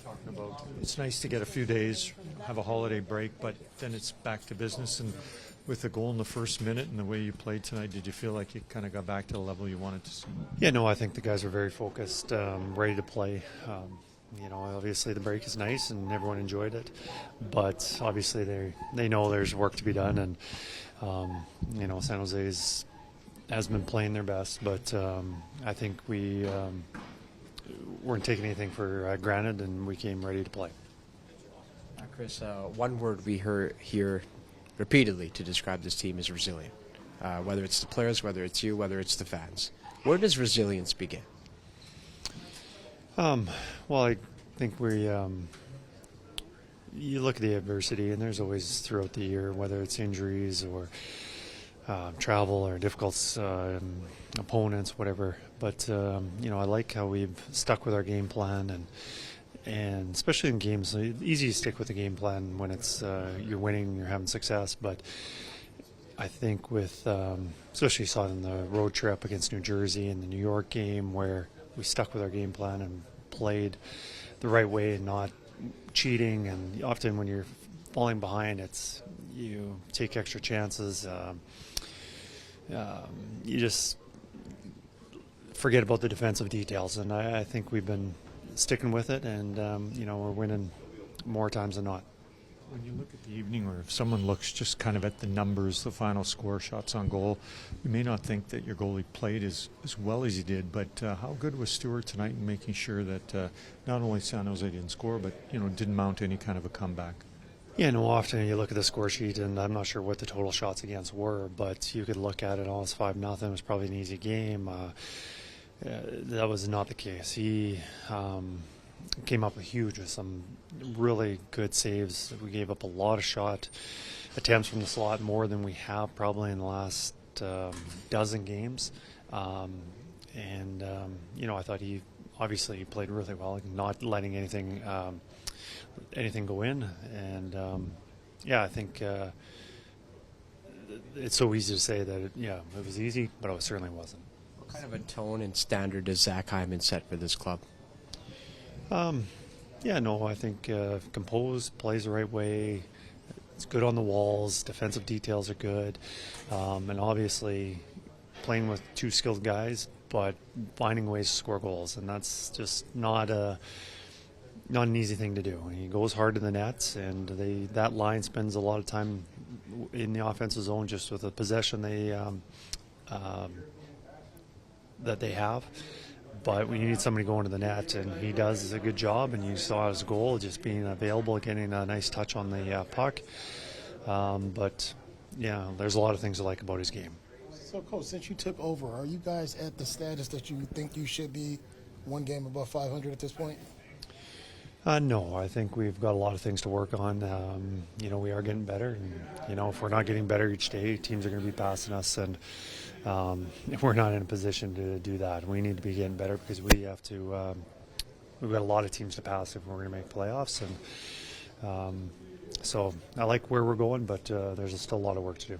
talking about it's nice to get a few days, have a holiday break, but then it's back to business. And with the goal in the first minute and the way you played tonight, did you feel like you kind of got back to the level you wanted to see? Yeah, no, I think the guys are very focused, ready to play. Obviously the break is nice and everyone enjoyed it, but obviously they know there's work to be done, and San Jose has been playing their best, but I think we weren't taking anything for granted, and we came ready to play. Kris, one word we hear repeatedly to describe this team is resilient. Whether it's the players, whether it's you, whether it's the fans. Where does resilience begin? Well, I think you look at the adversity, and there's always throughout the year, whether it's injuries or travel or difficult opponents, whatever. But I like how we've stuck with our game plan, and especially in games, it's easy to stick with the game plan when it's you're winning, you're having success. But I think with especially saw it in the road trip against New Jersey and the New York game, where we stuck with our game plan and played the right way and not cheating. And often when you're falling behind, you take extra chances. You just forget about the defensive details, and I think we've been sticking with it, and we're winning more times than not. When you look at the evening, or if someone looks just kind of at the numbers, the final score, shots on goal, you may not think that your goalie played as well as he did, but how good was Stewart tonight in making sure that not only San Jose didn't score, but didn't mount any kind of a comeback? Yeah, no, often you look at the score sheet, and I'm not sure what the total shots against were, but you could look at it, it's 5-0, it was probably an easy game. That was not the case. He came up huge with some really good saves. We gave up a lot of shot attempts from the slot, more than we have probably in the last dozen games. I thought he obviously played really well, not letting anything go in. And I think it's so easy to say that it was easy, but it certainly wasn't. What kind of a tone and standard does Zach Hyman set for this club? I think composed, plays the right way. It's good on the walls. Defensive details are good, and obviously playing with two skilled guys, but finding ways to score goals, and that's just not an easy thing to do. He goes hard to the nets, and that line spends a lot of time in the offensive zone just with the possession that they have. But we need somebody going to the net, and he does a good job, and you saw his goal just being available, getting a nice touch on the puck. There's a lot of things I like about his game. So, Coach, since you took over, are you guys at the status that you think you should be one game above 500 at this point? No, I think we've got a lot of things to work on. We are getting better, and if we're not getting better each day, teams are going to be passing us, and we're not in a position to do that. We need to be getting better because we have to. We've got a lot of teams to pass if we're going to make playoffs, and so I like where we're going, but there's still a lot of work to do.